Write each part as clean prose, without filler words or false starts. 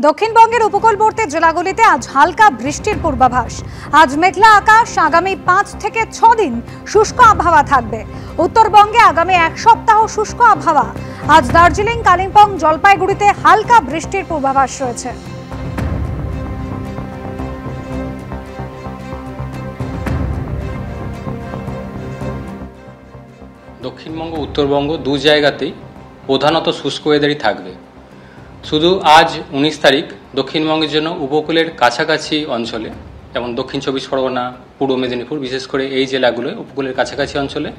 দক্ষিণবঙ্গের উপকূলবর্তী জেলাগুলিতে আজ হালকা বৃষ্টির পূর্বাভাস। আজ মেঘলা আকাশ, আগামী 5 থেকে 6 দিন শুষ্ক আবহাওয়া থাকবে। উত্তরবঙ্গে আগামী এক সপ্তাহ শুষ্ক আবহাওয়া। আজ দার্জিলিং, কালিম্পং, জলপাইগুড়িতে হালকা বৃষ্টির পূর্বাভাস রয়েছে। দক্ষিণবঙ্গ, উত্তরবঙ্গ দু জায়গাতেই প্রধানত শুষ্ক ওয়েদারই থাকবে। শুধু আজ 19 তারিখ দক্ষিণবঙ্গের জন্য উপকূলের কাছাকাছি অঞ্চলে, যেমন দক্ষিণ 24 পরগনা, পূর্ব মেদিনীপুর, বিশেষ করে এই জেলাগুলোয় উপকূলের কাছাকাছি অঞ্চলে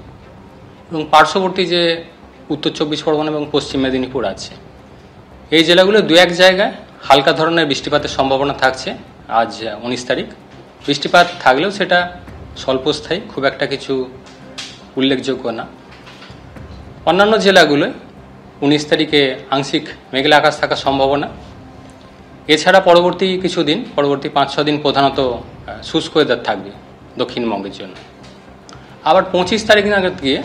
এবং পার্শ্ববর্তী যে উত্তর 24 পরগনা এবং পশ্চিম মেদিনীপুর আছে, এই জেলাগুলো দু এক জায়গায় হালকা ধরনের বৃষ্টিপাতের সম্ভাবনা থাকছে। আজ 19 তারিখ বৃষ্টিপাত থাকলেও সেটা স্বল্পস্থায়ী, খুব একটা কিছু উল্লেখযোগ্য না। অন্যান্য জেলাগুলোয় 19 তারিখে আংশিক মেঘলা আকাশ থাকার সম্ভাবনা। এছাড়া পরবর্তী কিছুদিন, পরবর্তী 5-6 দিন প্রধানত শুষ্ক ওয়েদার থাকবে দক্ষিণবঙ্গের জন্য। আবার 25 তারিখ নাগাদ গিয়ে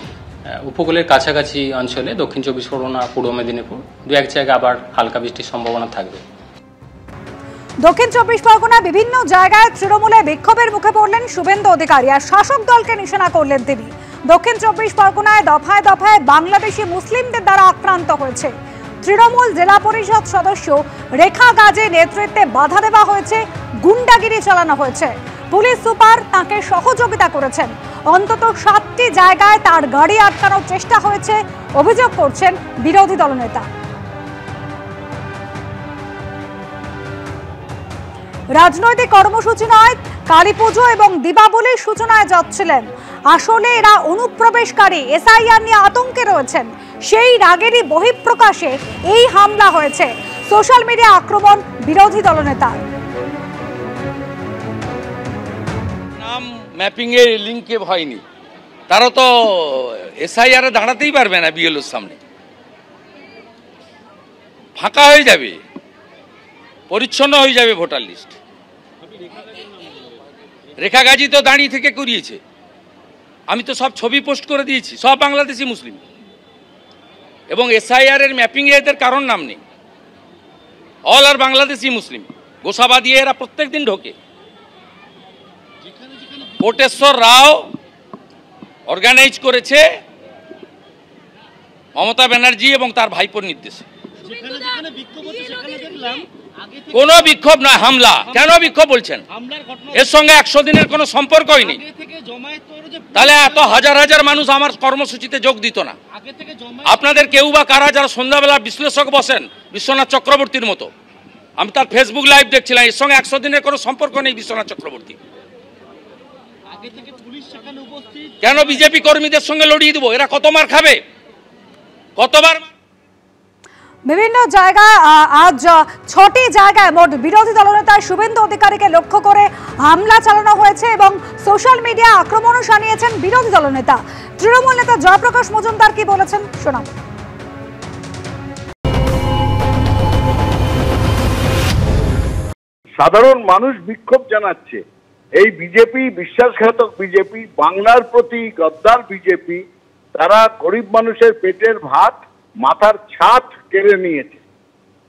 উপকূলের কাছাকাছি অঞ্চলে দক্ষিণ 24 পরগনা, পূর্ব মেদিনীপুর দু এক জায়গায় আবার হালকা বৃষ্টির সম্ভাবনা থাকবে। দক্ষিণ 24 পরগনা বিভিন্ন জায়গায় তৃণমূলে বিক্ষোভের মুখে পড়লেন শুভেন্দু অধিকারী, আর শাসক দলকে নিশানা করলেন তিনি। দক্ষিণ 24 পরগনায় দফায় দফায় বাংলাদেশি মুসলিমদের দ্বারা আক্রান্ত হয়েছে। তৃণমূল জেলা পরিষদ সদস্য রেখা গাজে নেতৃত্বে বাধা দেওয়া হয়েছে, গুন্ডাগিরি চালানো হয়েছে। পুলিশ সুপার তাকে সহযোগিতা করেছেন। অন্তত 7টি জায়গায় তার গাড়ি আটকানোর চেষ্টা হয়েছে, অভিযোগ করছেন বিরোধী দলনেতা। রাজনৈতিক কর্মসূচি নয়, কালীপুজো এবং দীপাবলির সূচনায় যাচ্ছিলেন। আসলে এরা অনুপ্রবেশকারী, এসআইআর নিয়ে আতঙ্কে রয়েছেন। সেই রাগেরই বহিঃপ্রকাশে এই হামলা হয়েছে। সোশ্যাল মিডিয়া আক্রমণ বিরোধী দলনেতার। নাম ম্যাপিং এর লিঙ্কে হয়নি, তারা তো এসআইআর এ দাঁড়াতেই পারবে না। বিএলওর সামনে ফাঁকা হয়ে যাবে, পরিচ্ছন্ন হয়ে যাবে ভোটার লিস্ট। রেখা গাজী তো দাঁড়িয়ে থেকে করিয়েছে। আমি তো সব ছবি পোস্ট করে দিয়েছি, সব বাংলাদেশি মুসলিম। এবং এসআইআর এর ম্যাপিং এ এদের কারণ নাম নেই, অল আর বাংলাদেশি মুসলিম। গোসাবাদী এরা প্রত্যেক দিন ঢোকে। কোটেশ্বর রাও অর্গানাইজ করেছে মমতা ব্যানার্জি এবং তার ভাইপোর নির্দেশে। কোন বিক্ষোভ নয়, হামলা। কেন বিক্ষোভ বলছেন? এর সঙ্গে 100 দিনের কোনো সম্পর্কই নেই। তাহলে এত হাজার হাজার মানুষ আমার কর্মসূচিতে যোগ দিত না। আপনাদের কেউ বা কারা যারা সন্ধ্যাবেলা বিশ্লেষক বসেন, বিশ্বনাথ চক্রবর্তীর মতো, আমি তার ফেসবুক লাইভ দেখছিলাম। এর সঙ্গে 100 দিনের কোনো সম্পর্ক নেই বিশ্বনাথ চক্রবর্তী। কেন বিজেপি কর্মীদের সঙ্গে লড়িয়ে দেবো? এরা কত মার খাবে, কতবার। বিভিন্ন জায়গায় আজ 6টি জায়গায় মোট বিরোধী দলনেতা শুভেন্দু অধিকারীকে লক্ষ্য করে হামলা চালানো হয়েছে এবং সোশ্যাল মিডিয়া আক্রমণও শানিয়েছেন বিরোধী দলনেতা। তৃণমূল নেতা জয়প্রকাশ মজুমদার কি বলেছেন শোনাব। সাধারণ মানুষ বিক্ষোভ জানাচ্ছে। এই বিজেপি, বিশ্বাসঘাতক বিজেপি, বাংলার প্রতি গদ্দার বিজেপি, তারা গরিব মানুষের পেটের ভাত, মাথার ছাদ কেড়ে নিয়েছে।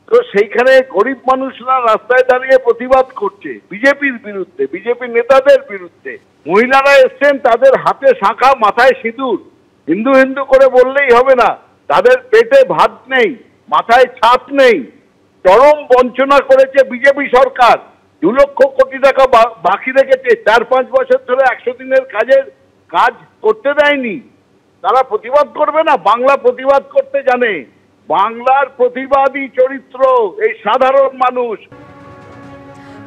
তো সেইখানে গরিব মানুষরা রাস্তায় দাঁড়িয়ে প্রতিবাদ করছে বিজেপির বিরুদ্ধে, বিজেপির নেতাদের বিরুদ্ধে। মহিলারা এসছেন, তাদের হাতে শাঁখা, মাথায় সিঁদুর। হিন্দু হিন্দু করে বললেই হবে না, তাদের পেটে ভাত নেই, মাথায় ছাদ নেই। চরম বঞ্চনা করেছে বিজেপি সরকার। 2 লক্ষ কোটি টাকা বাকি রেখেছে। 4-5 বছর ধরে 100 দিনের কাজ করতে দেয়নি। তারা প্রতিবাদ করবে না? বাংলা প্রতিবাদ করতে জানে। বাংলার প্রতিবাদী চরিত্র এই সাধারণ মানুষ।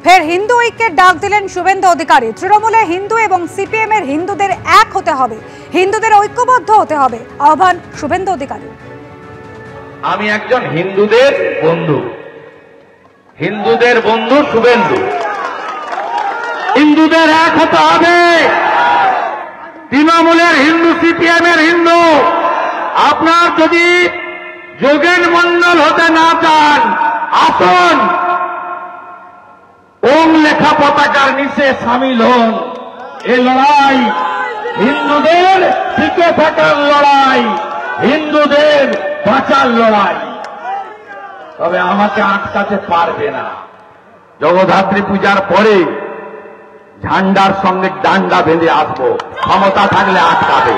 ফের হিন্দু ঐক্যের ডাক দিলেন শুভেন্দু অধিকারী। তৃণমূলে হিন্দু এবং সিপিএম এর হিন্দুদের এক হতে হবে, হিন্দুদের ঐক্যবদ্ধ হতে হবে, আহ্বান শুভেন্দু অধিকারী। আমি একজন হিন্দুদের বন্ধু শুভেন্দু। হিন্দুদের এক হতে হবে। তৃণমূলের হিন্দু, সিপিএম এর হিন্দু। আপনার যদি যোগেন মন্ডল হতে না চান, আসুন ওম লেখা পতাকার নিচে সামিল হন। এই লড়াই হিন্দুদের টিকে থাকার লড়াই, হিন্দুদের বাঁচার লড়াই। তবে আমাকে আটকাতে পারবে না। জগদ্ধাত্রী পূজার পরে ঝান্ডার সঙ্গে ডান্ডা বেঁধে আসবো, ক্ষমতা থাকলে আটকাবে।